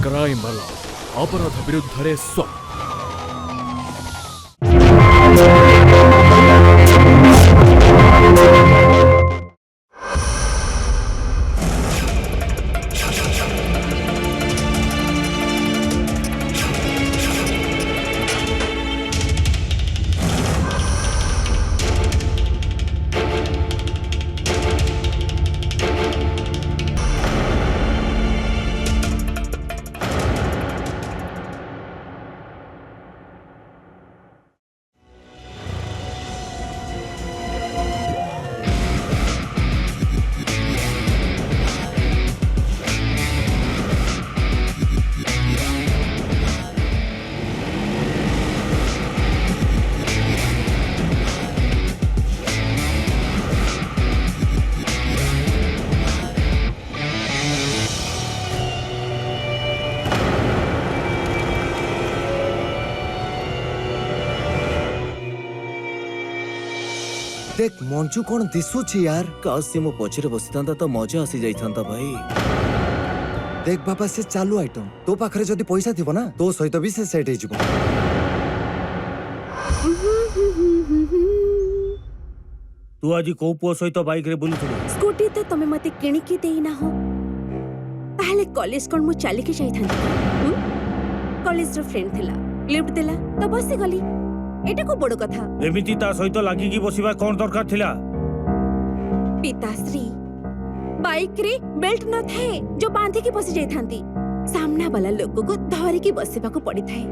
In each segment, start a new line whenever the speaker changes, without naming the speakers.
Crime ବାଲା ଅପରାଧ ବିରୁଦ୍ଧରେ ସ୍ୱ
देख मंजू कौन दिशुची यार काश से मो पछरे बसितांता तो मजा आसी जाइथांता भाई। देख बाबा से चालू आइटम तो पाखरे जदी पैसा थिबो ना तो सहित भी से सेट हे जिवो।
तू आज को पुओ सहित बाइक रे बुलुथु
स्कूटी तो तमे मते किणी की देई ना हो ताहले कॉलेज कोन मु चाली के जाई थांती कॉलेज रो फ्रेंड थिला लिफ्ट देला तो बसी गली एटा को बड़ कथा
एमिति ता सहित लागी की बसिबा कोन दरकार थिला
पिताश्री बाइक रे बेल्ट न थे जो बांधी के बसी जाई थांती सामना वाला लोग को धरे की बसिबा को पड़ी थाए।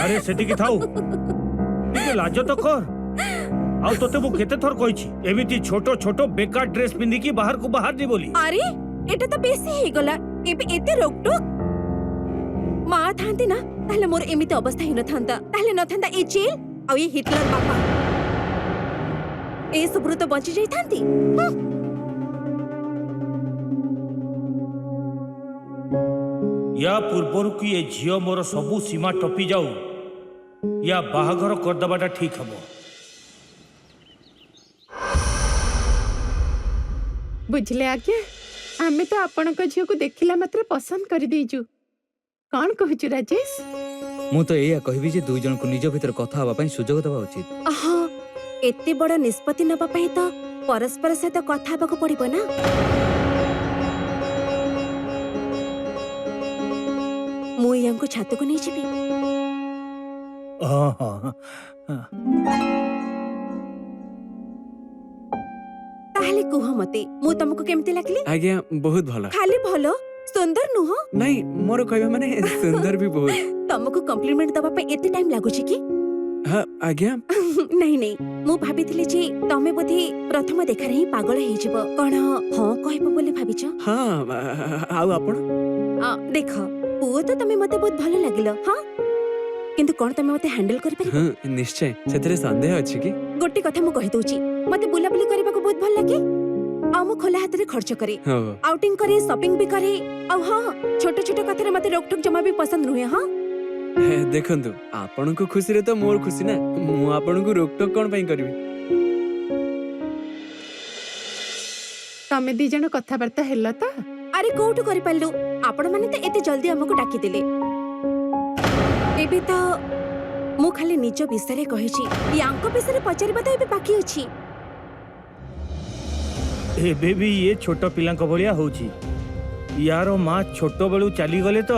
अरे सेठी की थाउ टिके लाज तो कर आउ तोते मु केते थर कहिछि एमिति छोटो छोटो बेकार ड्रेस पिंदी की बाहर को बाहर दी बोली।
अरे एटा तो बेसी हे गला एबे एते रोकटोक मां थांती ना ताहले मोर एमिति अवस्था ही न थांता ताहले न थांता ए जेल आ ये हिटलर बापा ए सबरु तो बची जाई थांती।
या पूर्वरु की ए झियो मोर सबु सीमा टपी जाऊ या बाहाघर कर दबाटा ठीक हबो।
बुझले आज्ञा आमे तो आपनक झियो को देखिला मात्र पसंद कर देइजु कौन कहूचु राजेश
मु तो एया कहबी जे दुई जन को निज भीतर कथा हवा पई सुजोग दबा उचित।
हां एते बड़ निष्पत्ति नबा पई तो परस्पर सहित कथा हबा को पड़िबो ना। मु यांको छात को नै जिबी।
हां हां
ताहले कुह मते मु तुमको केमते लागली?
आज्ञा बहुत भला
खाली भलो सुंदर नुह
नहीं मोर कहबा माने सुंदर भी बहुत
तुमको कॉम्प्लीमेंट दबा पे एते टाइम लागु छी की?
हां आज्ञा
नहीं नहीं मु भाबिथिले जे तमे बोधे प्रथम देखा रे पागल हे जिवो कोन हां कहबो बोली भाबिछ?
हां आउ आपण
देख पुओ तो तमे मते बहुत भलो लागिलो हां किंतु कोन तमे मते हैंडल करि परिबो?
हां निश्चय सेतरे संदेह अछि की
गोटी कथा मु कहि दोची मते बुला बुली करबा को बहुत भल लागे आ मु खोला हाथ रे खर्च करे आउटिंग करे शॉपिंग भी करे आ हां छोटे छोटे कथा रे मते रोकटोक जमा भी पसंद नुहे। हां
देखंतु आपण को खुशी रे तो मोर खुशी ना मु आपण को रोकटोक कोन पई करबी।
तमे दी जण कथा वार्ता हेल्ला त
अरे कोठु करि पल्लू आपण माने तो एते जल्दी हमको डाकी देले एबे तो मु खाली निज विषय कहि छी यांको विषय पचारिबा तो एबे बाकी अछि।
एबे भी ये छोटो पिलां को भलिया होची यारो मां छोटो बेलू चली गले तो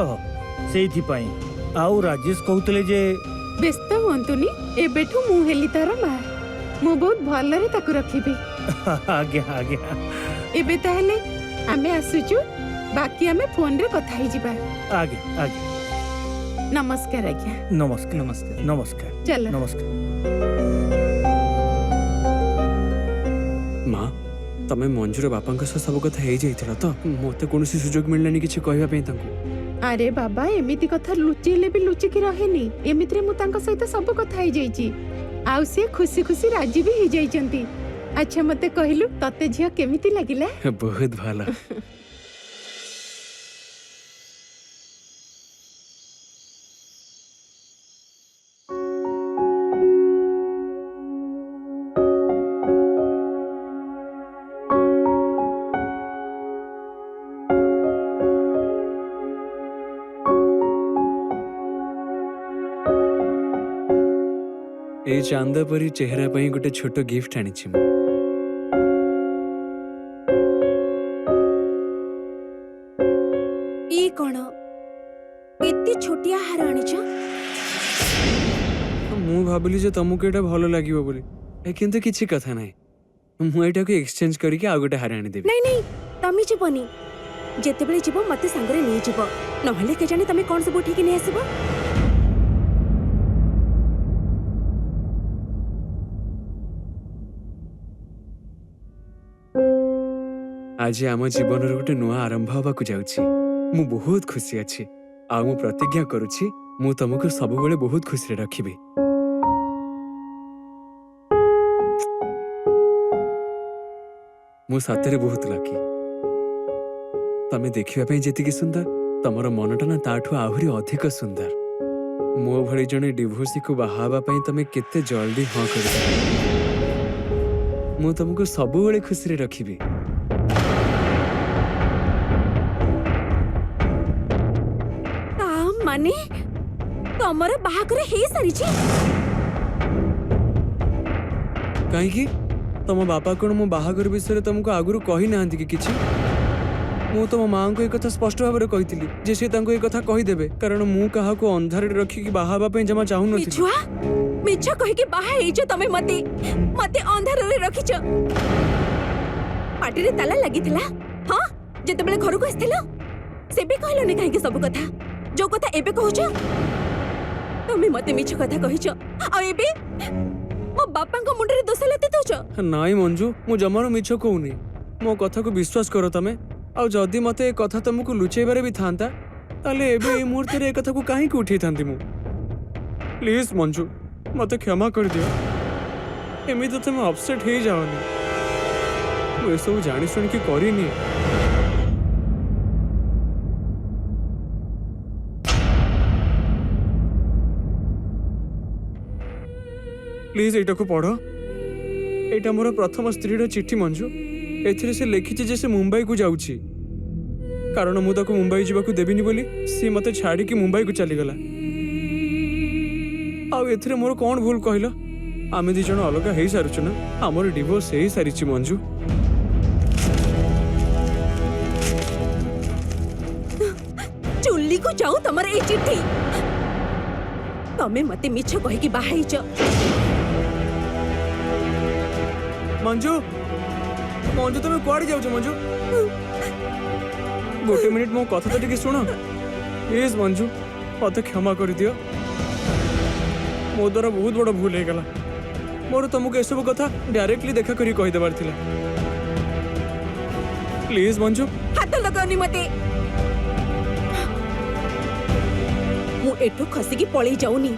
सेथि पई आउ राजेश कहतले जे
व्यस्त होंतुनी एबेठु मु हेली तार मा मु बहुत भल रे ताकू रखिबी।
आगे आगे
एबे ताहले आमे आसुचु बाकी आमे फोन रे कथा ही जिबा।
आगे आगे
नमस्कार आज्ञा।
नमस्कार नमस्कार नमस्कार
चलो
नमस्कार।
मां तमे मंजूर बापा सब कथा हो जाइथिला तो मते कोनोसी सुजोग मिललानी किछि कहबा पे तांको।
अरे बाबा एमिति कथा लुचेले भी लुचि के रहेनी एमिति रे मु तांका सहित सब कथा ही जाइची आउ से खुशी खुशी राजी भी हो जाइचंती। अच्छा मते कहिलु तते झियो केमिति लागिला?
बहुत भला ए चांद परी चेहरा पई गोटे छोट गिफ्ट आनिछि मु।
ई कौन एते छोटिया हार आनिछ?
मु भाबिली जे तुमको एटा भलो लागिबो बोली किंतु किछि कथा नाही। मु एटा को एक्सचेंज करके आ गोटे हार आनी देबी।
नहीं नहीं तमी जीवनी जेतेबेले जीव मते संगरे नहीं जीव नहले के जाने तमे कौन सब उठी के नहीं आसीबो।
आज आम जीवन गोटे नुआ आरंभ होबाकू जाउछि। मु बहुत खुशी अछि आ मु प्रतिज्ञा करूछि मु तुमको सब बेले बहुत खुशी रखिबी। मु सतरे बहुत लकी। तमे देखिबा पई जेतिकी सुंदर तमरो मनटा ना ताठू आहुरी अधिक सुंदर। मो भଳି जणे डिवोर्सी को बाहाबा पई तमे केते जल्दी हां करबा। मु तुमको सब बेले खुशी रखिबी।
माने तमर बाहाकर हे सारिछि?
काहे की तम बापा कोन मो बाहागर विषय तुमको आगुरु कहि नाहंती कि किछि? मु तम मां को एक कथा स्पष्ट भाबरे कहितली जे से तांको एक कथा कहि देबे कारण मु काहा को अंधारे रखी कि बाहाबा पई जमा चाहू नथि।
मिछुआ मिछ कहि कि बाहा हेइछ तमे मते मते अंधारे रखिछ। पाटी रे ताला लागिथिला हां जेतेबेले घर को आस्थिलो से भी कहलो ने काहे कि सब कथा जो कथा एबे कहूछ तमे मते मिछ कथा कहिछ आ एबे मो बापा को मुंडरे दोष लाते दोछ।
नाई मंजू मु जमारो मिछ कहूनी मो कथा को विश्वास करो तमे आ जदी मते ए कथा तुमको लुचेबारे भी थांता ताले एबे ए मुहूर्त रे ए कथा को काहे को उठै थांती मु। प्लीज मंजू मते क्षमा कर दियो। एमिति तुम अपसेट हे जाओनी। मु ए सब जानि सुन के करिनी। प्लीज एटा को पढ़ो। एटा मोर प्रथम स्त्री चिट्ठी मंजू। एथिरे से लिखिछि जे से मुंबई को जाउछि कारण मु ताको मुंबई जीवा को देबिनी बोली सी मते छाड़ी कि मुंबई को चली गला। आ एथिरे मोर कोन भूल कहिलो? आमे दी जण अलगा हेई सारुछु ना हमर डिवोर्स हेई सारिछि मंजू।
चुल्ली को जाऊ तमर ए चिट्ठी तमे मते मिछ कहि कि बाहाइछ।
मंजू मंजू तुम कुआड़े जाउछ मंजू? गोटे मिनिट मो कथा तो टिके सुनो प्लीज मंजू मते क्षमा कर दियो। मो द्वारा बहुत बड़ा भूल हो गला। मोर तुमको ए सब कथा डायरेक्टली देखा करी कहि देबार थिला। प्लीज मंजू
हाथ लगानी मते। मु एठो खसी की पळी जाउनी।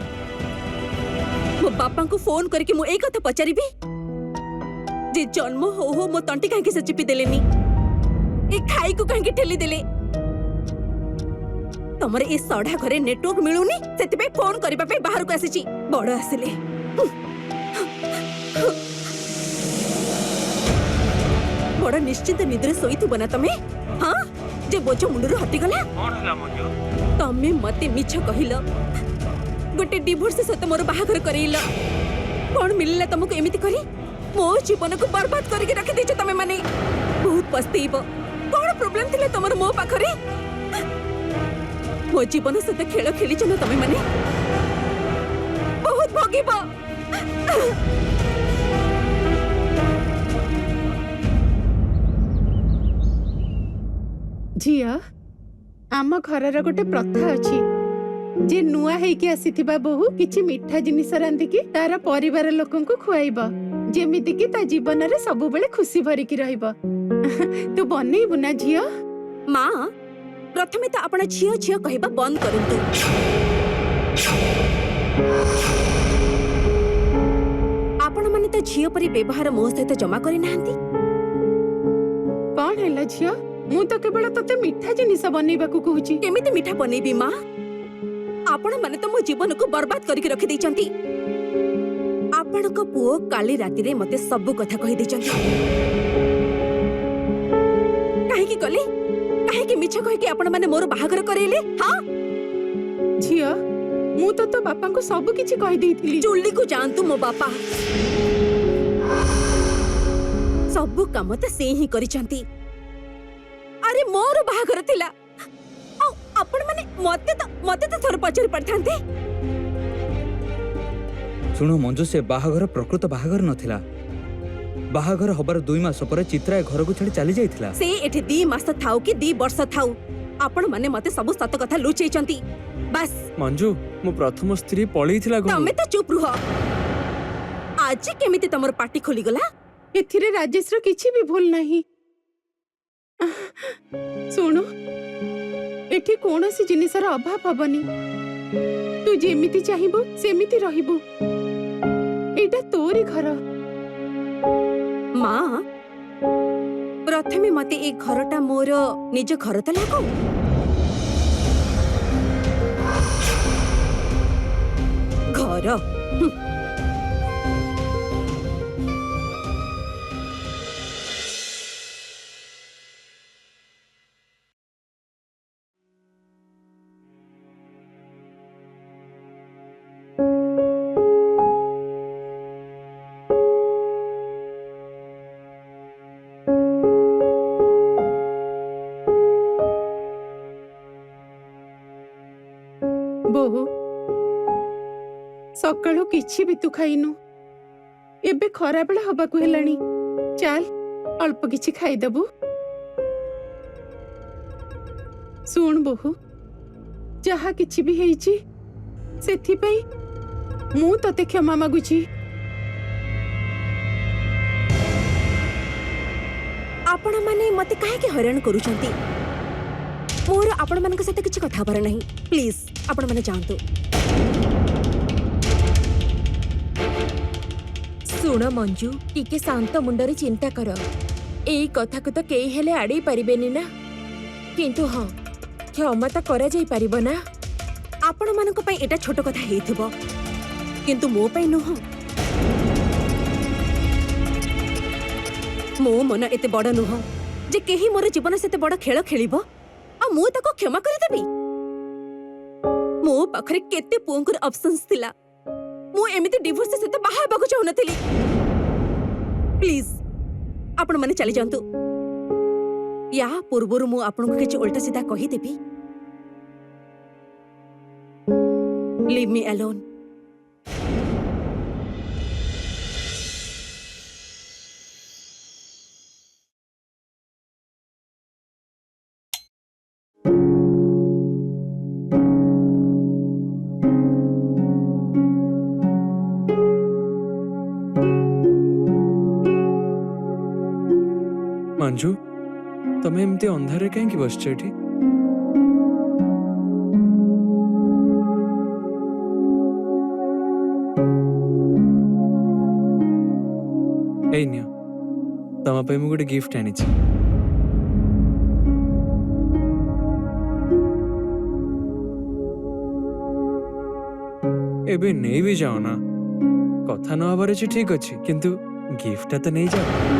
मो बापा को फोन करके मु ए कथा पचारिबी जे जन्म हो मो तंटी काहे से चिपी देलेनी ए खाई को काहे ठेली देले। तमरे ए सढ़ा घरे नेटवर्क मिलुनी सेति पे फोन करबा पे बाहर को आसीची बड़ आसिले। बड़ निश्चिंत निद्रे सोईथि बना तमे हां जे बोझ मुंडरू हटी गला। तमे मते मिछ कहिलो गोटे डिवोर्स सहित मोर बाहागर करैलो कोन मिलला तुमको एमिति करी मो जीवन को बर्बाद करके रखि देछ। तमे माने बहुत पछतेइबो। कोन प्रॉब्लम थिले तमर मो पाखरे? मो जीवन सहित खेल खेलिछ न तमे माने बहुत भोगिबो।
झिया आम घरर गोटे प्रथा अछि जे नुआ हेकी आसीथिबा बहु किछि मिठा जिनिस रांधिकी तार परिवार लोकन को खुआइबा जेमिति कि ता जीवन रे सब बेले खुशी भरी की रहइबा। तू बनेइबु ना झिया?
मां प्रथमे त आपण झियो झियो कहबा बंद करंतु। आपण माने त झियो परि व्यवहार मो सहित जमा करि नाहंती।
कौन हैला झिया? मु तो केवल तते मिठा जिनिस बनेइबा को कहूची।
केमिति मिठा बनेबी मां? आपण माने त मो जीवन को बर्बाद करके रखि दैचंती। आपण को पुओ काली राती रे मते सब कथा कहि दैचंती। काहे की कले? काहे की मिछ कहि कि आपण माने मोर बाहागर करेले? हां
झिया ମୁଁ ତ ତୋ ବାପାଙ୍କୁ ସବୁ କିଛି କହିଦେଇଥିଲି।
ଚୁଲି को जानतु मो बापा सबु काम तो से ही करिसंती। अरे मोर बाहागर थिला आ आपण माने मते तो थोर पचर पड़थांते।
शुणु मंजू, से बाहागर प्रकृत बाहागर नथिला। बाहागर हबार 2 मास पर चित्रा घर को छाड़ी चली जाइथिला।
से एठी 2 मास थाउ कि 2 वर्ष थाउ आपण माने मते सब सत कथा लुचेइचंती। बस
मंजू मो प्रथम स्त्री पळैथिला घर।
तमे तो चुप रुह। आज केमिति तमर पाटी खोली गला?
एथिरे राजेश रो किछि भी भूल नहीं। सुनो, एठी कोनोसी जिनिसर अभाव हबनी। तू जेमिति चाहिबो सेमिति रहिबो। एटा तोरी घर।
माँ प्रथमे मते ए घरटा मोर निज घर त लागो। घर
बोहू सकाळू किछि भी तू खाइनु। एबे खरा बेला हबाकू हेलानी। चल अल्प किछि खाई दबु। सुन बोहू, जहा किछि भी हेइछि सेथि पई मु तते क्षमा मागुछि।
आपण माने मते काहे के हैरान करूछंती? मोर आपण मानक सते किछि कथा बर नहीं। प्लीज आपण माने जानतु। सुन मंजू, टिके शांत मुंडरे चिंता कर। एई कथा को तो केही हेले आड़ी परिबेनी ना, किंतु हां क्षमा त करा जाई परिबो ना। आपण मानक पई एटा छोट कथा हेइथिबो, किंतु मो पई नुह। मो मन एते बड़ नुह जे केही मोर जीवन सेते बड़ खेल खेलिबो आ मु ताको क्षमा करि देबी। मो पाखरे केते पुंकुर ऑप्शंस थिला। मु एमिति डिवोर्स सेते बाहा बागु चाहू नथिली। प्लीज आपण माने चली जांतु। या पूर्वरु मु आपण को किछ उल्टा सीधा कहि देबी। Leave me alone.
मंजू तमे एमती अंधारे कहीं बसछ एठी? ए नियो तमा पे मु गोटे गिफ्ट आनी छी। एबे नहीं भी जाओ ना, कथा न हबार अछि ठीक अछि, किंतु गिफ्ट तो नहीं जाओ।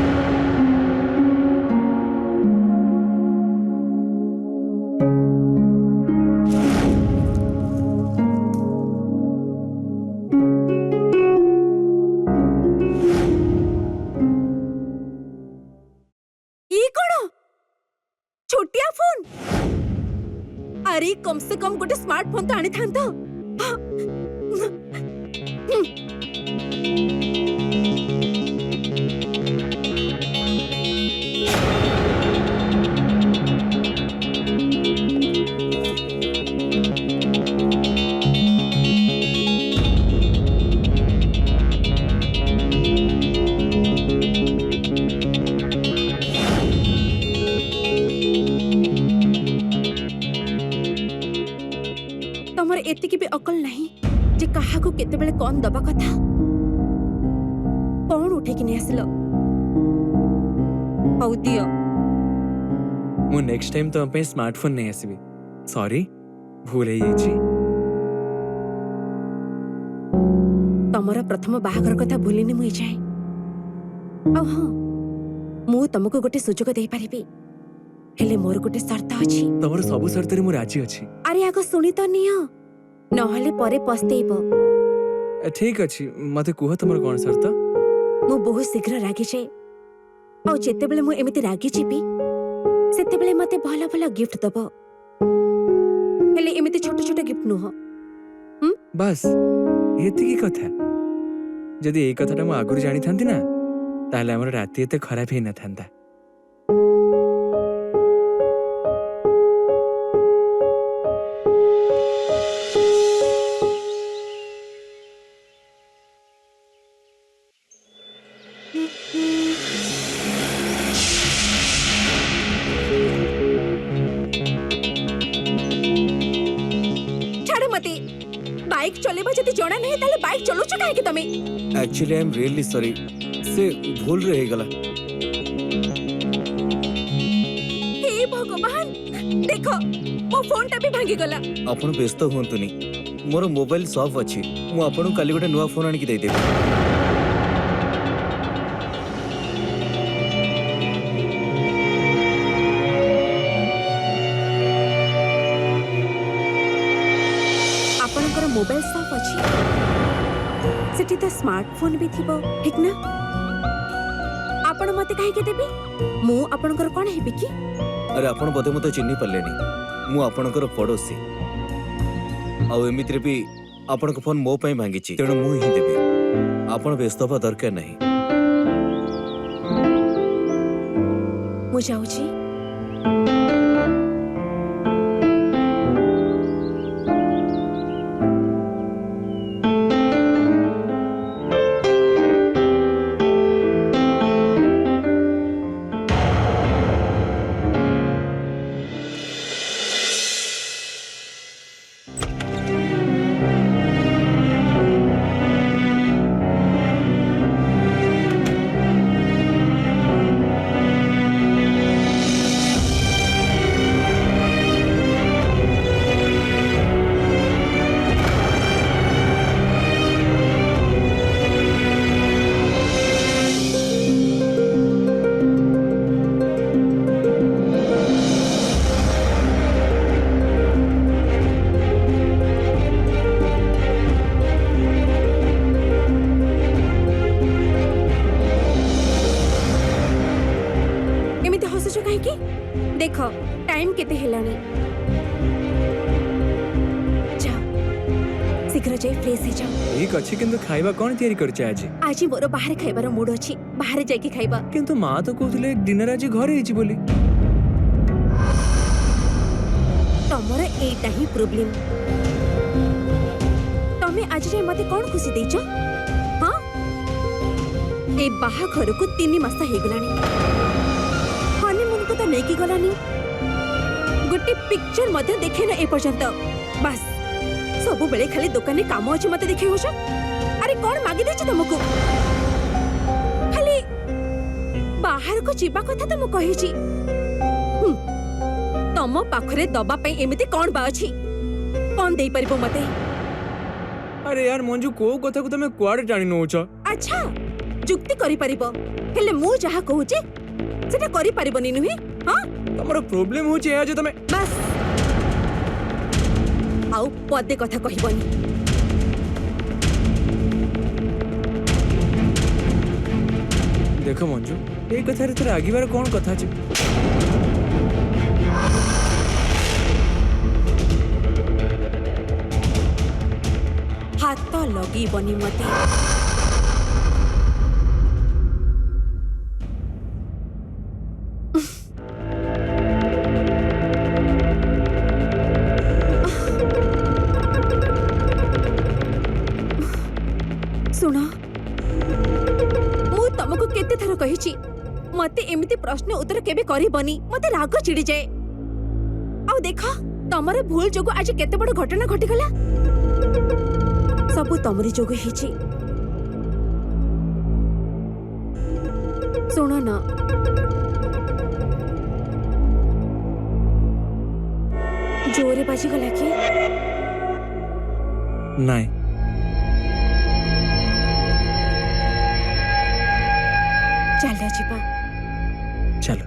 छोटिया फोन? अरे कम से कम गोटे स्मार्टफोन तो आनी था। तमर एतिकी भी अकल नहीं जे कहा को केते बेले कौन दबा कथा। कौन उठे कि नहीं आसलो? हौ दियो।
मु नेक्स्ट टाइम तो पे स्मार्टफोन नहीं आसीबी। सॉरी, भूल हे छी।
तमर प्रथम बाहागर कथा भूलिनी मुई जाए। आ हां, मु तुमको गोटे सुजोग दे पारिबी। हेले मोर गोटे शर्त अछि।
तमर सब शर्त रे मु राजी अछि।
अरे आगो सुनी तो नियो। नहले परे पस्तेइब।
ठीक अछि मते कुह तमर कोन शर्त
मु बहुत शीघ्र रागी जाए और जेतेबेले मु एमिति रागी जीबी सेतेबेले मते भला भला गिफ्ट दब। हेले एमिति छोट छोट गिफ्ट नुह।
बस एतिकी कथा जदि एई कथाटा मु आगुरी जानि थांती ना ताले हमर राति एते खराब ही न थांता।
छाड़ मते बाइक चलेबा जति जणा नहीं ताले बाइक चलोछ काहे कि तमे?
Actually I am really sorry से भूल रही गला।
हे भगवान देखो मो फोन टा भी भांगी गला।
आपण व्यस्त हुंतुनी मोर मोबाइल सॉफ अछि मु आपण काली गोटे नुवा फोन आनी की दे देबी।
आपनकर मोबाइल साफ अछि सेठी तो स्मार्टफोन भी थिबो ठीक ना? आपण मते काहे के देबी? मु आपनकर कोन हेबी की?
अरे आपण बोधे मते चिन्ही पल्लेनी मु आपणकर पड़ोसी आउ एमितिरे भी आपणक फोन मो पई भांगीची तेणु मु ही देबी। आपण व्यस्त होबा दरकार नहीं।
मु जाउची। देख टाइम केते हेलानी जा शीघ्र जाई फ्रेश हे जा।
ठीक अछि किंतु खाइबा कोन तयारी करछ आज?
आज मोर बाहर खाइबार मूड अछि बाहर जाई के खाइबा।
किंतु मां तो कहथले डिनर आज घरे हिची बोली।
तमर एटा ही प्रॉब्लम। तमे आज जे मते कोन खुशी देइछ? हां ए बाहा घर को 3 मास हे गलानी। हनीमून को तो नेकी गलानी गोटे पिक्चर मध्य देखे ना ए पर्यंत। बस सब बेले खाली दुकान काम अछि मते देखे होछ। अरे कोन मागी देछ तुमको? खाली बाहर को जीवा कथा तो म कहि छी। तम पाखरे दबा पे एमिति कोन बा अछि? कोन देई परिबो मते?
अरे यार मंजू को कथा को तमे क्वाड टाणी नोछ?
अच्छा जुक्ति करि परिबो हेले मु जहा कहूची सेटा करि परिबनी नुहे। हां
तमरो प्रॉब्लम होछ ए आज तमे
बस आउ पदे कथा कहिबनी।
देखो मंजू ए कथा रे तोर आगिबार कोन कथा छै?
हाथ लगी बनी मते। सुनो मु तुमको केते थर कहिची मते एमिति प्रश्न उत्तर केबे करिबनी मते राग चिड़ी जाए। आ देखो तमरे भूल जोगु आज केते बड़ घटना घटी गला। सबु तमरी जोगु हिची। सुनो ना जोरे बाजी गला की?
नहीं
चलो जीवा
चलो।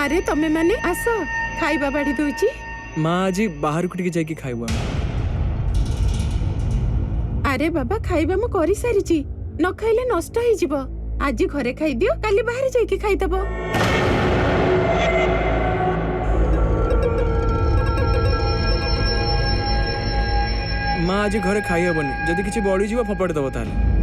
अरे तमे माने आस खाइबा बाड़ी दोची।
माँ आज बाहर को जाइए खाइबा
ଆରେ ବାବା ଖାଇବା ମୁଁ କରି ସାରିଛି ନ ଖାଇଲେ ନଷ୍ଟ ହେଇଯିବ ଆଜି ଘରେ ଖାଇଦିଅ କାଲି ବାହାରେ ଯାଇକି ଖାଇଦବ
माँ आज घरे खाई हेबनी जदि किसी बड़ी जीव फोपाड़ी दब ताले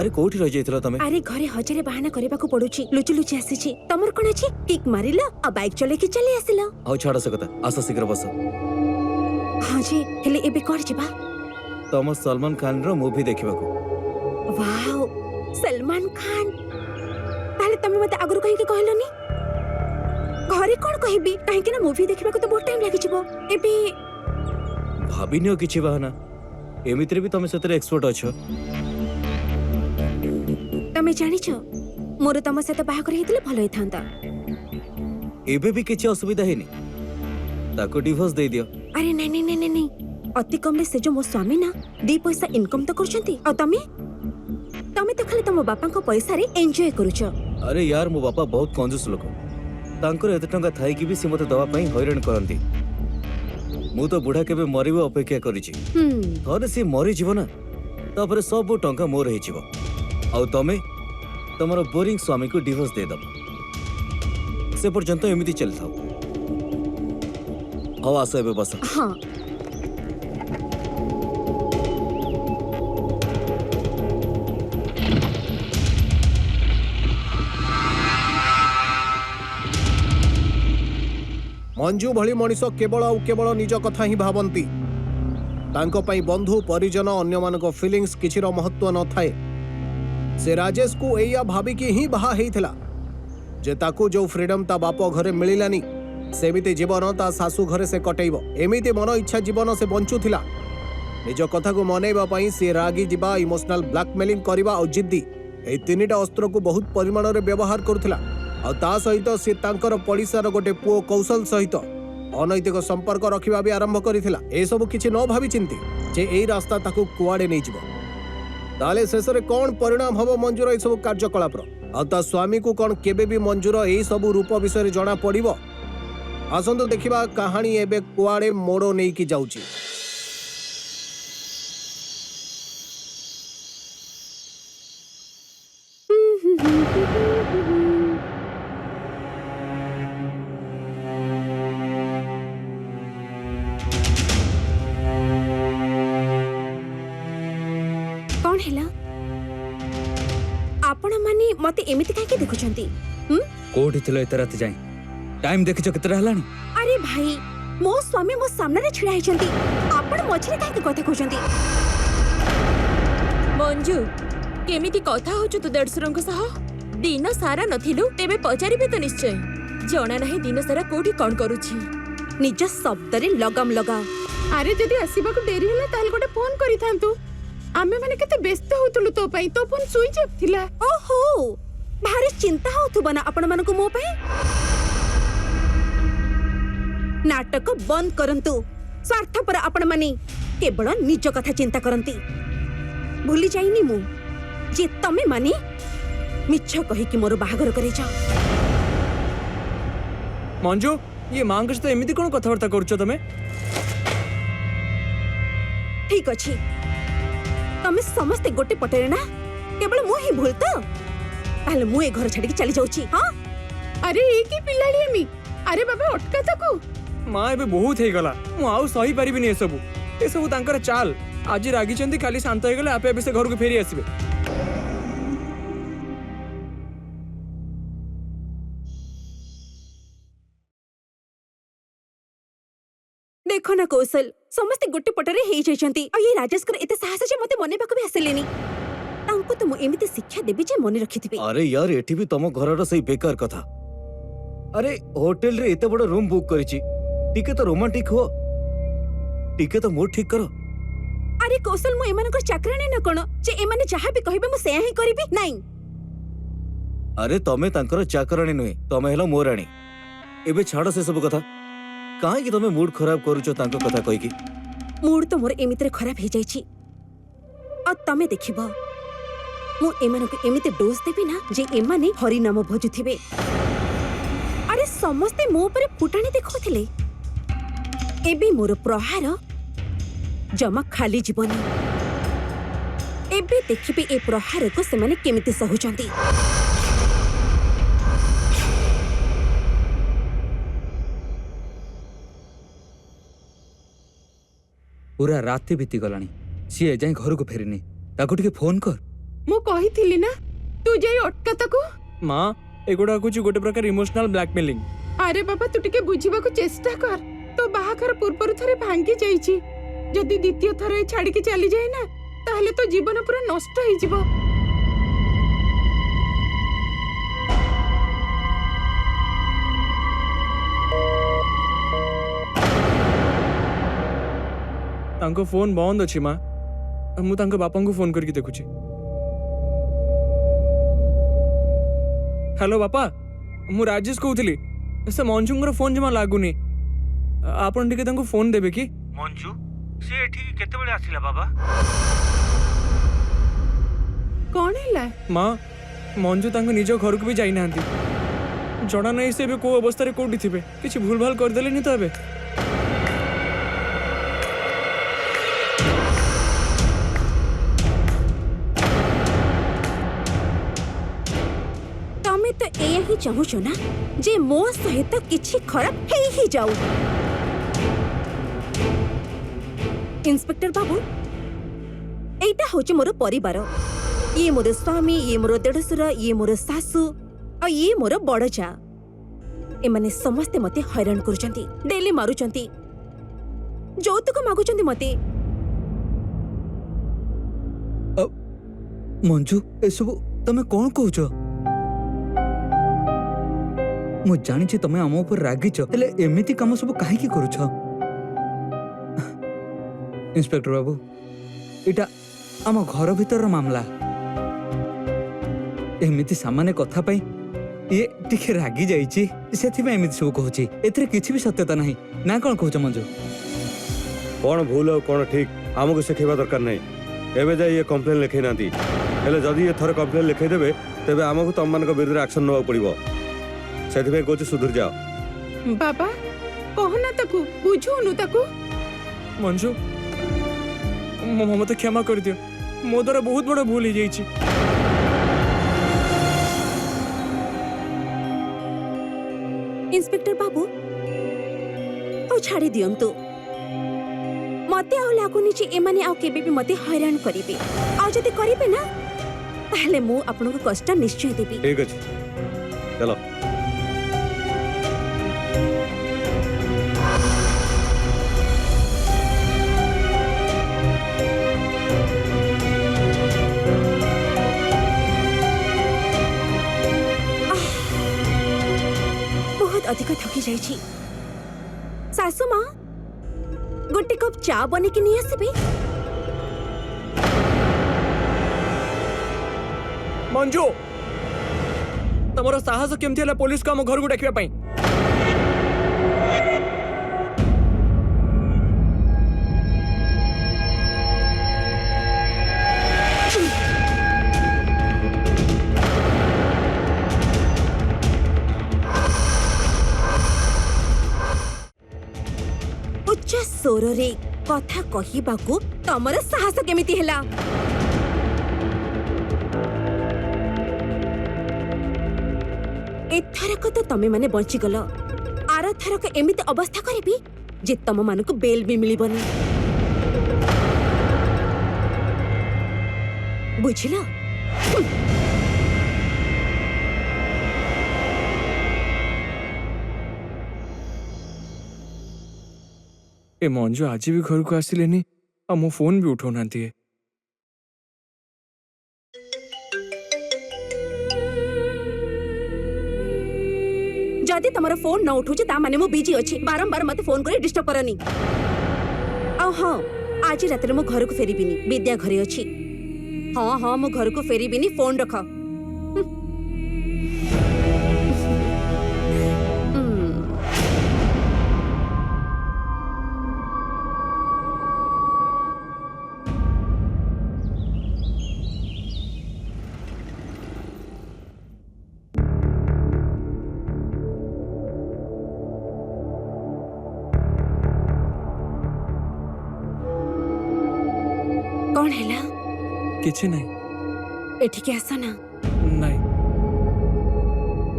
अरे कोठी रह जाइथिला तमे
अरे घरे हजारे बाहाना करबाकू पड़ुची लुचि लुचि आसीची तमर कोन अछि किक मारिला आ बाइक चले के चले आसिला
आउ छाड़ से कथा आस शीघ्र बस
हां जी हेले एबे कर जिबा
तम सलमान खान रो मूवी देखिबाकू
वाओ सलमान खान ताले तमे मते अगरु कहि के कहलनी घरे कोन कहिबी काहे कि ना मूवी देखिबाकू तो बहुत टाइम लागि जिवो एबे
भाबिनियो किछि बहाना एमित्रे भी तमे सेतरे एक्सपर्ट अछो
तमे जानिछ मोर तम सहित बाहागर हेतिले भलो हेथांता
एबे भी किछि असुविधा हेनी ताको डिवोर्स दे दियो
अरे नहीं नहीं नहीं नहीं अति कमले से जो मो स्वामी ना 2 पैसा इनकम तो करछंती आ तमे तमे तो खाली तम बापा को पैसा रे एन्जॉय करूछ
अरे यार मो बापा बहुत कंजूस लोक तांकर एते टंका थाई कि भी से मते दवा पई हैरान करंती मु तो बुढ़ा केबे मरिबो अपेक्षा करिछि थरे से मरि जीव ना तापर सब टंका मोर हे जीव आउ तमे तमरो बोरिंग स्वामी को डिवोर्स दे दब से पर्यंत एमिति चल थाओ आओ आसो एबे बस
हां
मंजू भली मनीष केवल आउ केवल निज कथा ही भावंती तांको पई बंधु परिजन अन्य मानको फीलिंग्स किछिर महत्व न थाए से राजेश को एया भाबी की ही बाहा हेइथिला जे ताकू जो फ्रीडम ता बाप घरे मिलिलानी सेमिति जीवन ता सासू घरे से कटेइबो एमिति मन इच्छा जीवन से बंचुथिला निज कथा को मनेबा पई से रागी जिबा इमोशनल ब्लैकमेलिंग करबा और जिद्दी ए तीनिटा अस्त्र को बहुत परिमाण रे व्यवहार करुथिला और ता सहित से तांकर पड़िसार गोटे पुओ कौशल सहित अनैतिक संपर्क रखिबा भी आरंभ करिथिला ए सब किछि न भाबी चिंती जे एई रास्ता ताकू कुआडे नै जिवो ताले शेषरे कौन परिणाम हबो मंजूर ए सब कार्यकलाप आ ता स्वामी को कौन केबे भी मंजूर ए सब रूप विषय जना पड़िबो आसंतु देखिबा कहानी एबे कुआडे मोड़ो नै की जाउची
कौन हैला आपण माने मते एमिति काहे के देखुछंती
कोठी थिलो एते रात जाई टाइम देखिचो केतरा हलानी
अरे भाई मो स्वामी मो सामने रे छिड़ा हैचंती आपण मछरे काहे के कथा कहउछंती मंजू केमिति कथा होछु तू देडसरंग सह दिन सारा नथिलु तेबे पचारिबे तो निश्चय जणा नाही दिन सारा कोठी कोन करूछि निज शब्द रे लगाम लगा
ଆରେ ଯଦି ଆସିବାକୁ ଡେରି ହେଲା ତାହେଲେ ଗୋଟେ ଫୋନ କରିଥାନ୍ତୁ ଆମେ ମାନେ କେତେ ବ୍ୟସ୍ତ ହଉଥିଲୁ ତୋ ପାଇଁ ତୋ ଫୋନ ସୁଇଚ୍ ଅଫ୍ ଥିଲା
ओहो भारी चिंता होथुबा ना आपण मानको मो पे नाटक बंद करंतु स्वार्थपर आपण माने केवल निज कथा चिंता करंती भूली जाइनी मु जे तमे माने मिछ कहि कि मोर बाहागर करे जा
मंजू ये मां के साथ एमिति कोन कथावार्ता करछो तमे
ठीक अछि तमे समस्त गोटे पटेरे ना केवल मु ही भूल तो ताले मु ए घर छाडी के चली जाउची हां
अरे ए की पिल्लाली एमी अरे बाबा अटका ताकू
मां एबे बहुत हे गला मु आउ सही परिबिनी ए सब तांकर चाल आज रागी चंदी खाली शांत हे गले आपे आपे से घर को फेरी आसीबे
देखो ना कौशल समस्त गोटे पटरे हेई जाइछंती आ ये राजेश कर एते साहस जे मते मने बाको भी आसेलेनी तांको तो मु एमिते शिक्षा देबी जे मने रखिथिबे
अरे यार एठी भी तम घरर सही बेकार कथा अरे होटल रे एते बड़ रूम बुक करिछि टिके तो रोमांटिक हो टिके तो मूड ठीक करो
अरे कौशल मु एमान को चाकरानी न कोन जे एमाने जहा भी कहिबे मु सेया ही करबी नाही
अरे तमे तांकर चाकरानी नुहे तमे हेलो मोराणी एबे छाड़ से सब कथा काहे कि तमे मूड खराब करूछो तांको कथा कहि कि
मूड तो मोर एमितिरे खराब हो जाइछि आ तमे देखिबो मु एमानक एमिति डोज देबी ना जे एमाने हरि नाम भजुथिबे। अरे समस्ते मो ऊपर फुटाणी देखौथिले एबे मोर प्रहार जमा खाली जीवनी। एबे देखिबे ए प्रहार को से माने केमिति सहुचंती।
पूरा राति बीती गलानी सी एजाई घर को फेरिनी ताको टिके फोन कर।
ମୁଁ କହିଥିଲି ନା ତୁ ଯାଇ ଅଟକା ତାକୁ।
माँ एगुड़ा कुछ गोटे प्रकार इमोशनल ब्लैकमेलिंग।
ଆରେ ବାବା ତୁ ଟିକେ ବୁଝିବାକୁ ଚେଷ୍ଟା କର। ତୋ ବାହାଘର ପୂର୍ବରୁ ଥରେ ଭାଙ୍ଗି ଯାଇଛି, ଯଦି ଦ୍ୱିତୀୟ ଥର ଏ ଛାଡିକି ଚାଲିଯାଏ ନା ତାହେଲେ ତୋ ଜୀବନ ପୁରା ନଷ୍ଟ ହେଇଯିବ।
तांको फोन बंद अच्छी माँ मु तांको बापा को फोन करके देखुची। हेलो बापा मु राजेश कहूली से मंजू फोन जमा लागुनी आपन टिके तांको फोन देबे कि।
मंजू से एठी केते बेले आसिला बाबा?
କଣ ହେଲା?
माँ मंजू तांको निज घर को भी जाई नांती जणा नहीं से को अवस्था रे कोठी थिबे किछि भूल भाल कर देले नि तो एबे।
तमे तो एया ही चाहुछो ना जे मो सहित किछि खराब हेई ही जाऊ। इंस्पेक्टर बाबू एटा होचे मोर परिवार। ये मोर स्वामी, ये मोर देढसुर, ये मोर सासू और ये मोर बड़ जा। एमाने समस्ते मते हैरान करूचंती, डेली मारुचंती, जौतुक मागुचंती मते।
मंजू एसबु तमे कौन कहूच? मु जानी तमे आम ऊपर रागिच हेले एमिति काम सब काहे की करूछ? इंस्पेक्टर बाबू इटा आम घर भीतर मामला, एमिति सामान्य कथा पई ये टिके रागी जाइछि सेथि में एमिति सब कहूछि। एतरे किछि भी सत्यता नाही ना कोन कहूछ मंजू?
कौन भूल और कौन ठीक आमको शिखेबा दरकार नहीं। एबे जाई ये कंप्लेन लिखै नांती हेले जदी ये थर कंप्लेन लिखै देबे तेबे आमको तम मान विरुद्ध एक्शन नवा पड़िबो। सेथि में कोच सुधर जाओ।
बाबा कहना ताकू बुझुनु ताकू।
मंजू मते क्षमा कर दियो, मो द्वारा बहुत बड़ा भूल हो जाइछि।
इंस्पेक्टर बाबू तो छाड़ी दियंतु मते आ लागुनी जे एमाने आ केबे भी मते हैरान करिवे आ जदि करिवे ना ताहले मु आपनको कष्ट निश्चय देबी।
ठीक अछि चलो।
अधिक थकी जाइछि। सासू माँ गोटे कप चा बने के नहीं आसबे?
मंजू तमरो साहस केमथि हला पुलिस को हम घर को डाकिबा पई?
उच्च स्वर रे कथा कहिबाकू तमर साहस केमिति हेला? एथरक तो तमे माने बंची गल, आर थरक एमिति अवस्था करिबी जे तम मानको बेल भी मिलिबनी। बुझिला?
ए मंजू आज भी घर को आसिलेनी आ मो फोन भी उठो नांती।
जदि तमरो फोन न उठुचे ता माने मु बिजी अछि, बारंबार मते फोन करे डिस्टर्ब करनी। आ हां आज रात मु घर को फेरिबिनी, विद्या घरे अछि। हां हां मु घर को फेरिबिनी, फोन रख। कौन हैला
किछि नहीं
एठिके आस ना
नहीं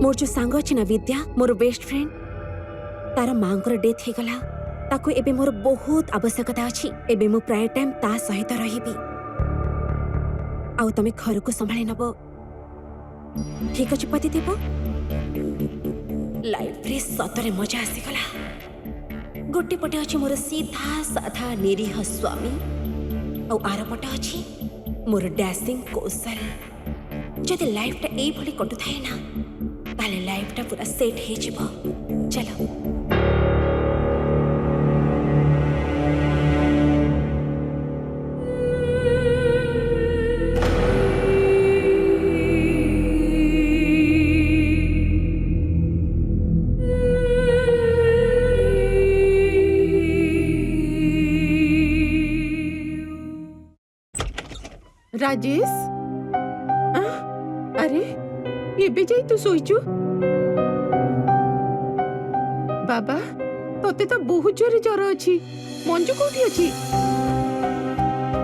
मोर जो सांग अछि ना विद्या मोर बेस्ट फ्रेंड तार मांकर डेथ हे गला ताको एबे मोर बहुत आवश्यकता अछि एबे मो प्राय टाइम ता सहित रहिबी आउ तमे घर को संभाळे नबो ठीक अछि पति देबो लाइफ रे सतरे मजा आसी गला गोटे पटे अछि मोर सीधा साधा निरीह स्वामी आउ आर पटे अछि मोर डैशिंग कौशल जदि लाइफ टा एई भली कटु थाए ना ताले लाइफ टा पूरा सेट हे जिवो चलो
राजेश अरे एबे जाई तू सोईचु बाबा तोते तो बहुत जोरे जर अछि मंजू कोठी अछि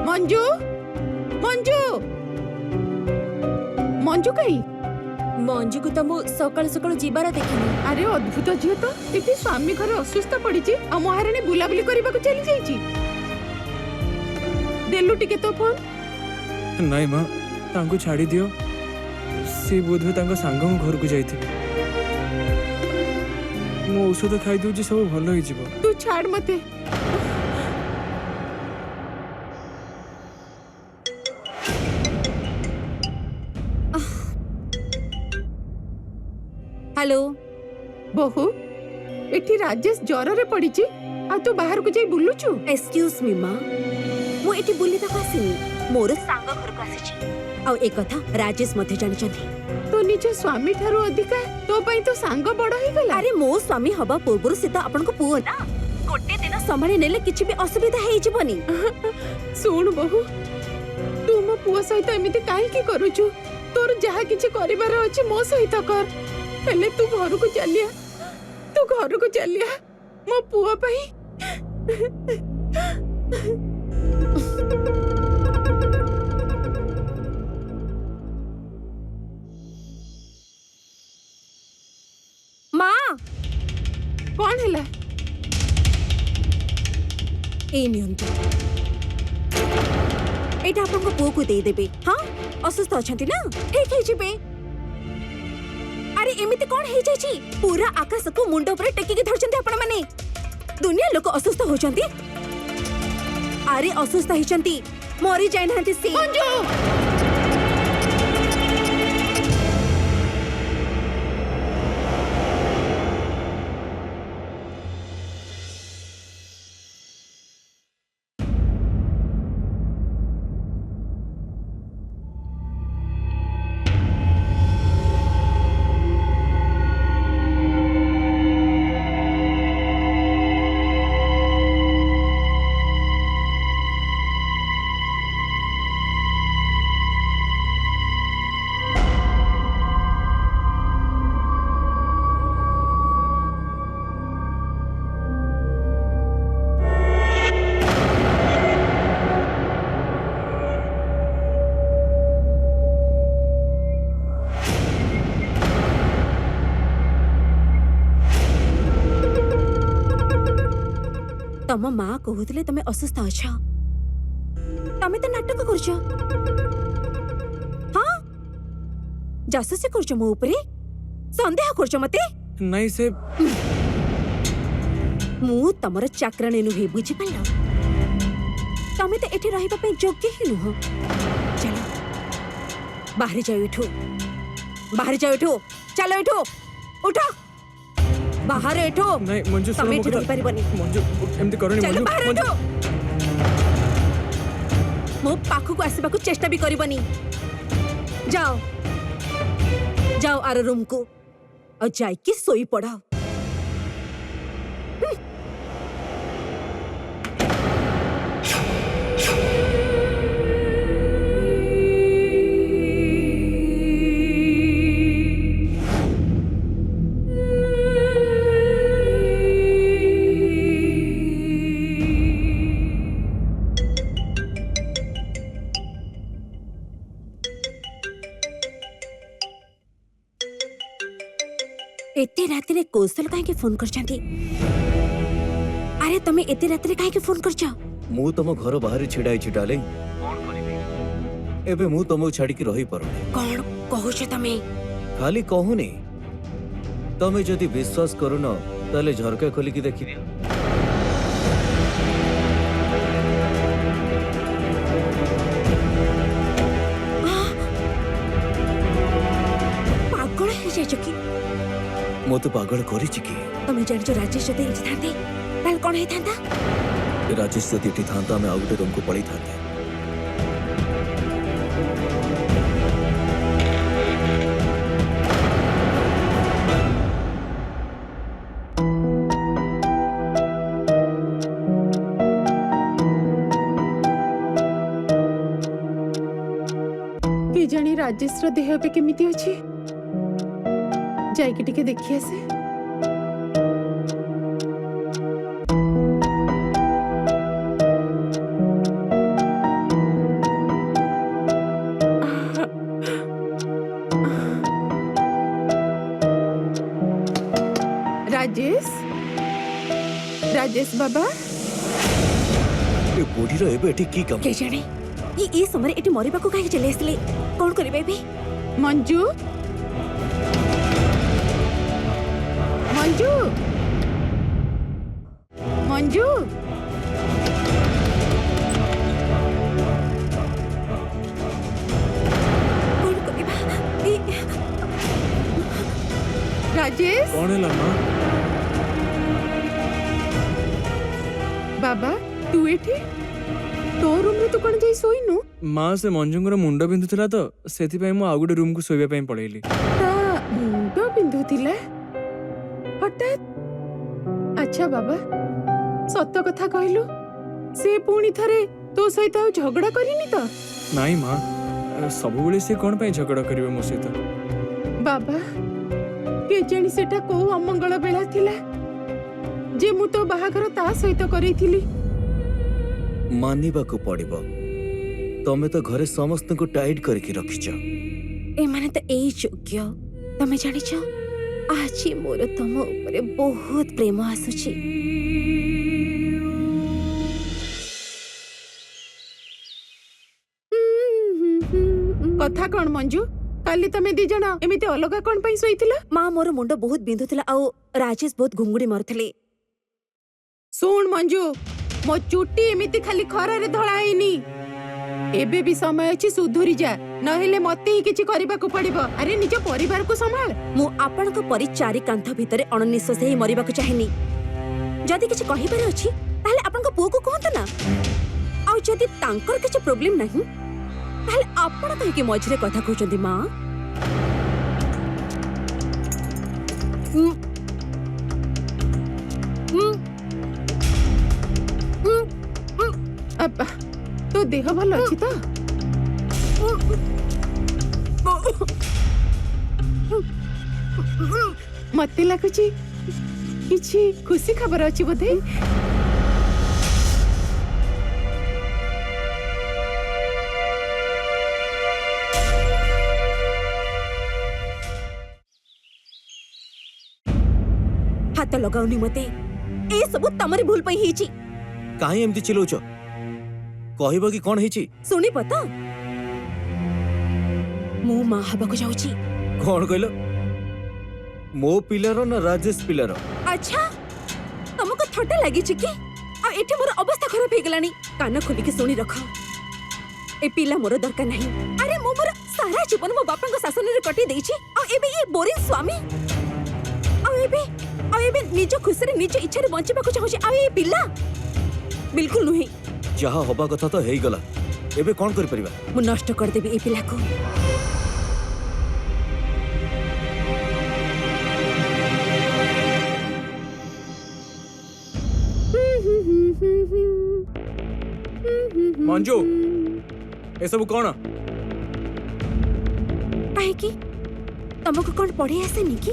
मंजू मंजू मंजू कई
मंजू को तो मो सकाळ सकाळ जीवार देखिनी
अरे अद्भुत झियो तो एटी स्वामी घरे असुस्थ पड़िछि आ महारानी बुलाबुली करबा को चली जाईछि देलु टिके तो फोन
नहीं माँ तांको छाड़ी दियो से बोधवे तांको सांग घर को जाइथिबे मो औषध खाई दूची सब भल होई जिवो
तू छाड़ मते
हेलो
बहु एठी राजेश ज्वर रे पड़िछि आ तू बाहर को जाई बुलुचु
एक्सक्यूज मी मां मो एटी बुली तक आसीनी मोर सांग घर को आसीछि आ एक कथा राजेश मथे जानि चंदी
तो निज स्वामी ठारू अधिका तो पई तो सांग बड़ होई गला
अरे मो स्वामी हबा पूर्वरु से तो आपन को पुओ ना गोटे दिन संभाळे नेले किछि भी असुविधा हेइ जिवनी
सुन बहु तू मो पुओ सहित एमिति काहे की करूछु तोर जहा किछि करिवार अछि मो सहित कर पहले तू घर को चलिया मो पुओ पई
मां
कौन हैला
ए नियंतु एटा आपन को पुओ को दे देबे हां असुस्थ अछंती ना ठीक है जिबे अरे एमिति कोन हे जायछि पूरा आकाश को मुंडो पर टेकी के धरचंती आपण माने दुनिया लोक असुस्थ होचंती अरे असुस्थ हिचंती मरी जाय नहंती सी तम माँ कहूले तमे असुस्थ अछ तमे तो नाटक करछ हाँ जासूसी करछ मो ऊपरे संदेह करछ मते
नहीं से
मु तमर चाकराणी नुहे बुझी पाइल तमे तो एठी रहिबा पे योग्य ही नुह चलो बाहर जाओ एठू चलो एठू उठो बाहर एठो
नहीं मंजू सुनो
तमे रहि परिबनी
मंजू एमती करनी
चलो बाहर
मंजू
एठो मो पाखु को आसीबा को चेष्टा भी करबनी जाओ जाओ आर रूम को और जाई के सोई पड़ाओ एते रातिरे कौशल काहे फोन करछंती? अरे तमे एते रातिरे काहे फोन करछ?
मु तुम घर बाहर छिड़ाई छि डार्लिंग। एबे मु तुमको छाड़ी की रही पारुनी।
कौन कहूछ तमे?
खाली कहूनी, तमे जदि विश्वास करुन ताले झरका खोली की देखि दियो।
पागल हे जाय कि?
मो तो पागल करिछि कि?
तमे जान जो राजेश जदि इछि थाते ताल कोन हे थांता?
राजेश जदि इठी थांता मैं आउटे तुमको पड़ी थाते।
केजाणी राजेश रो देह पे केमिति अछि? जाइके टिके देखि आसे। राजेश राजेश बाबा
ए बॉडी रो एबे एठी की काम?
के जाने ई समय एटी मरिबा को काहे चले आसले? कोन करबे बे?
मंजू मंजू मंजू
कोन करबा? ई
राजेश
कौन है माँ?
बाबा तू एठी तो रूम रे तू कोन जाई सोइनु?
माँ से मंजुंगर मुंड बिंधुला तो सेथिपाई मु आउ गोटे रूम को सोइबा पई पळेली।
ता मुंड बिंधुतिला हठात? अच्छा बाबा सत कथा कहलु, से पुणी थरे तो सहित आ झगड़ा करिनी तो?
नाई माँ, सब बेले से कौन पाई झगड़ा करिवे मो सहित?
बाबा के जानी सेटा को अमंगल बेला थिला जे मु तो बाहाघर ता सहित करैथिली।
मानिबा को पड़िबो, तमे तो घरे समस्त को टाइट करके रखिछ।
ए माने तो एई योग्य। तमे जानिछ आछि मोर तम ऊपर बहुत प्रेम आसुछि।
कथा कौन मंजू? काली तमे दी जण एमिते अलगा कोन पई सोइथिला?
मां मोर मुंड बहुत बिंधुथिला आ राजेश बहुत घुंगुड़ी मारुथिले।
सुन मंजू, मो चुट्टी एमिति खाली खरारे धळाइनी। एबे भी समय अछि सुधुरी जा, नहेले मते ही किछि करिबा को पड़िबो। अरे निज परिवार को संभाल।
मु आपण को परि चारि कांथ भितरे अननिश्वास हे मरिबा को चाहेनी। जदि किछि कहिबार अछि ताले आपण को पुओ को कहंत ना। आ जदि तांकर किछि प्रॉब्लम नाही ताले आपण काहे के मझरे कथा कहउचंदी मां?
अब्बा तो देह भल अछि तो? मते लागुची किछि खुशी खबर अछि बोधे?
हाथ लगाउनी मते। ए सब तमरी भूल पई हिची।
काहे एमती चिलौछ? कहबो कि कोन हिची?
सुनी पता मु मां हबा को जाउची।
कोन कहलो? मो पिलर ना राजेश पिलर?
अच्छा तुमको थट्टा लागि छि कि? आ एठी मोर अवस्था खराब हे गलानी। कान खोली के सुनी रख। ए पिला मोर दरकार नाही। अरे मो मोर सारा जीवन मो बापा को शासन रे कटि देछि। आ एबे ये बोरिंग स्वामी आ एबे निज खुशी रे निज इच्छा रे बंचिबा को चाहछि। आ ए पिला बिल्कुल नहीं।
जहा होबा कथा तो हेई गला। एबे कोन करि परिबा?
मु नष्ट कर देबी ए पिला को।
मंजू ए सब कोन?
काहे की तुमको कोन पढ़े आसे नी की?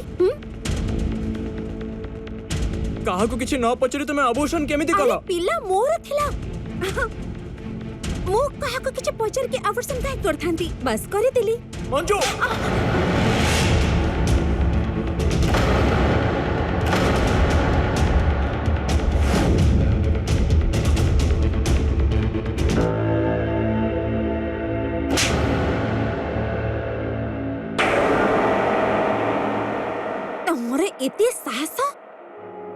काहा को किछि न पचरी तुमे अबोर्शन केमिति
अरे
कला?
पिला मोर थिला। मु काहा को किछि पचर के अबोर्शन काहे करथांती? बस करि देली।
मंजू
एते साहस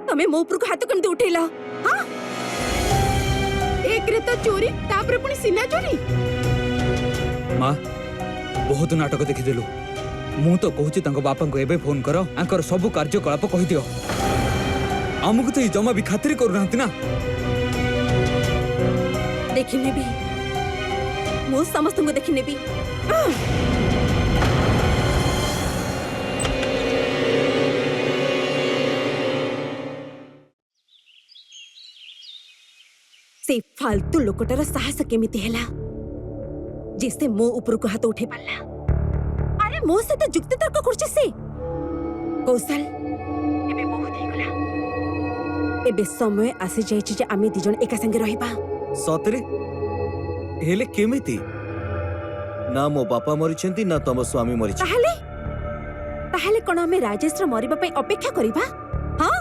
तमे मो ऊपर को हाथ केमती उठेला? हां
एक रे तो चोरी तापर पुणी सीना चोरी।
माँ बहुत नाटक देखिदेलु मु तो कहूची तांको बापा को एबे फोन करो आंकर सब कार्यकलाप कहि दियो हमको तो जमा भी खातिर करू ना।
देखि नेबी मो समस्त को देखि नेबी। से फालतू लोकटार साहस केमिति हैला जिसे मो ऊपर को हाथ उठे पाला? अरे मो से तो जुक्ति तर्क करछ से कौशल एबे बहुत ही गला। एबे समय आसी जाइछि जे आमे दी जण एका संगे रहिबा।
सतरे हेले केमिति ना मो बापा मरिछंती ना तम स्वामी मरिछ।
ताहले ताहले कोन आमे राजेश र मरिबा पई अपेक्षा करिबा? हां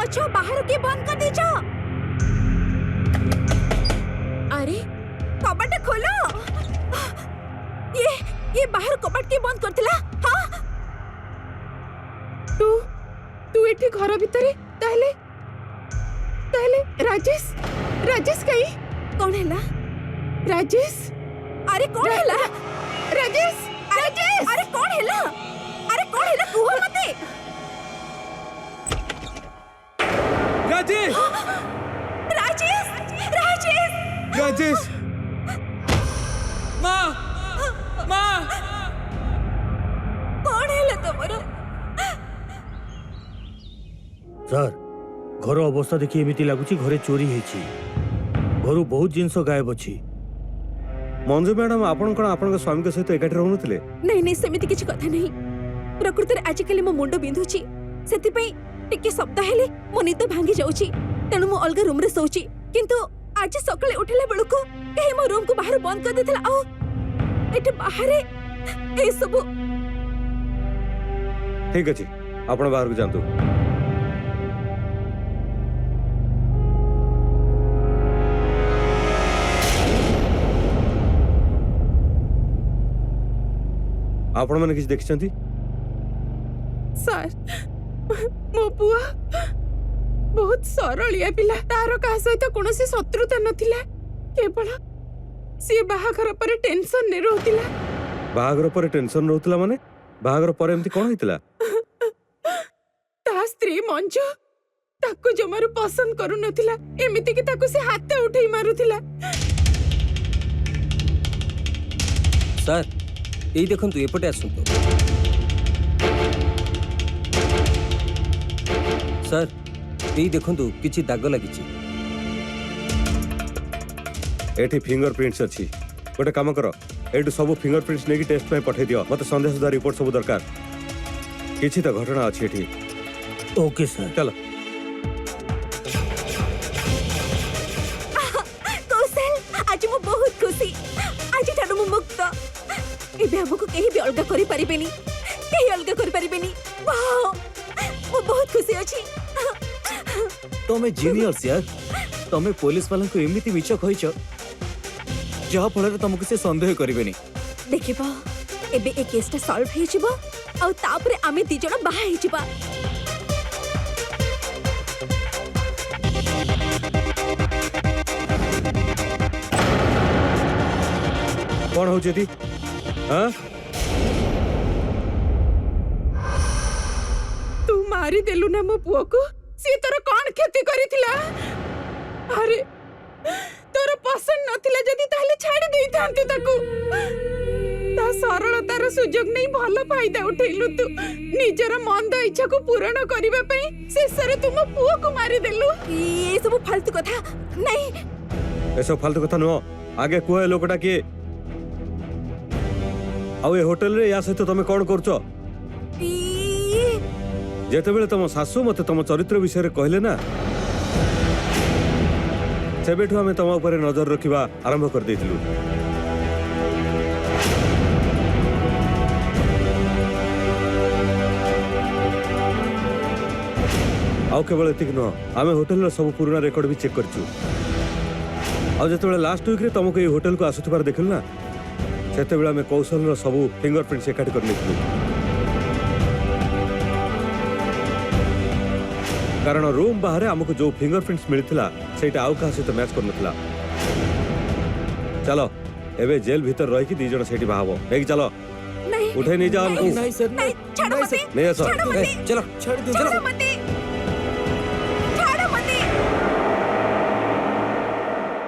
अच्छो बाहर के बंद कर दीजो। अरे कबाट खोलो। ये बाहर कबाट के बंद करथिला? हां
तू एठी घर भितरे ताहले राजेश कई
कौन हैला?
राजेश
अरे कौन हैला?
राजेश
अरे कौन हैला? अरे कौन हैला कुह मते।
राजेश राजेश माँ
कौन हैला तमरो?
सर घर अवस्था देखि एमिति लागुची घरे चोरी हेची। घरु बहुत जिंस गायब अछि।
मंजू मैडम आपण कोन आपण स्वामी के सहित एकाठी रहउनथिले?
नहीं सेमिति किछि कथा नहीं। प्रकृति रे आज काली मो मुंडो बिंधुची सेति पई टिके सप्ताह हेले मो निद भांगी जाउची तेनु मो अलगा रूम रे सोउची। किंतु आज सकाळे उठिला बेलको केही मो रूम को बाहर बंद कर देथिला। आ एटे बाहर ए सब
ठीक अछि आपण बाहर को जानतु। आपण माने किछ देखिसंती?
सर मो बुआ बहुत सरलिया पिला। तार का सहित कोनोसी शत्रुता नथिला। केवल सी बाहाघर पर टेंशन ने रहतिला।
बाहाघर पर टेंशन रहउतला माने बाहाघर पर एमती कोन होइतला?
ता स्त्री मंजू ताको जमारु पसंद करू नथिला। एमिति कि ताको से हाथ उठेई मारुथिला।
सर एई देखंतु एपटे आसंतु। सर एई देखंतु किछि दाग लागिछि।
एठी फिंगरप्रिंट्स अछि। गोटे काम करो एटू सब फिंगरप्रिंट्स नेकी टेस्ट पे पठे दियो। मते संदेश सुधा रिपोर्ट सब दरकार। किछि त घटना अछि एठी।
ओके सर
चलो।
कौशल आज मो बहुत खुशी। आज ठाडू मो मुक्त। एबे हमको केही भी अलगा करि परिबेनी। केही अलगा करि परिबेनी। वाओ मो बहुत खुशी अछि।
तमे जीनियर्स यार। तमे पुलिस वाला को एमिति मिछ कहिछ जहा फଳରେ तमको से संदेह करिवेनी।
देखिबो एबे ए केसटा सॉल्व हे जिवो आ तापरे आमे दी जण बाहा हे जिबा।
कोन होउछि ती? हां
तू मां मारी देलु ना मो पुओ को सी तोर कौन क्षति करिथिला अरे तोर पसंद नथिला जदी ताले छाड़ी देई थांतु ताकू ता सरलतार सुजोग नहीं भल फायदा उठेलु तू निजर मंद इच्छा को पूर्ण करिबा पई शेषरे तुम पुओ को मारी देलु
ये सब फालतू कथा नहीं
एसब फालतू कथा नुह आगे कुह लोकटा किए आउ ए होटल रे या सहित तमे कौन करछो जेतेबेले तम सासू मते तम चरित्र विषय रे कहले ना सेबेठु आमे तम ऊपर नजर रखिबा आरंभ कर देथिलु आउ केवल एतिक नुह आमे होटल रो सब पुराना रेकॉर्ड भी चेक करछु आउ जेतेबेले लास्ट वीक रे तुमको ये होटल को आसुथिबार देखिल ना सेतेबेले आमे कौशल रो सब फिंगरप्रिंट्स एकाठी कर लेथिलु कारण रूम बाहर हमको जो फिंगरप्रिंट्स मिलथिला सेटा आउ का सहित मैच करनथिला चलो एबे जेल भीतर रही कि दी जण सेठी बाहबो एक चलो
नहीं
उठे नहीं जाओ
नहीं,
नहीं
सर
नहीं छोड़ो मत
नहीं ऐसा
छोड़ो मत
चलो छोड़ दो
छोड़ो मत छोड़ो मत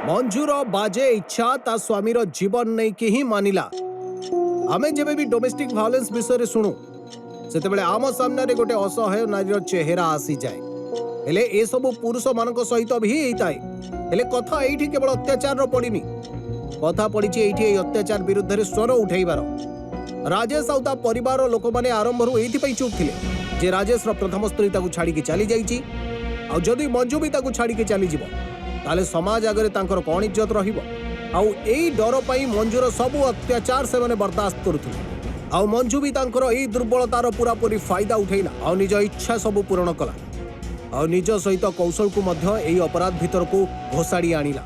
मंजूर बाजे इच्छा ता स्वामीर जीवन नहीं कि ही मानिला आमे जेबे भी डोमेस्टिक वायलेंस विषय रे सुनु सेतेबेले आम सामने रे गोटे असहाय नारीर चेहरा आसी जाए हेले ए सब पुरुष मानक सहित भी हेइताए हेले कथा एठी केवल अत्याचार रो पड़िनी कथा पड़िछि एठी ए अत्याचार विरुद्ध रे स्वर उठैबार राजेश आउ ता परिवार लोक माने आरंभ रु एठी पई चुप थिले जे राजेश रो प्रथम स्त्री ताकू छाड़ी के चली जाईची आ जदी मंजू भी ताकू छाड़ी के चली जिवो ताले समाज आगरे तांकर कोन इज्जत रहिबो आउ एई डर पई मंजूर सब अत्याचार से माने बर्दाश्त करुथिले आउ मंजू भी तांकर एई दुर्बलतार पूरा पूरी फायदा उठैला आउ निज इच्छा सब पूर्ण कला आउ निज सहित कौशल को मध्य एई अपराध भीतर को घोषाड़ी आनिला।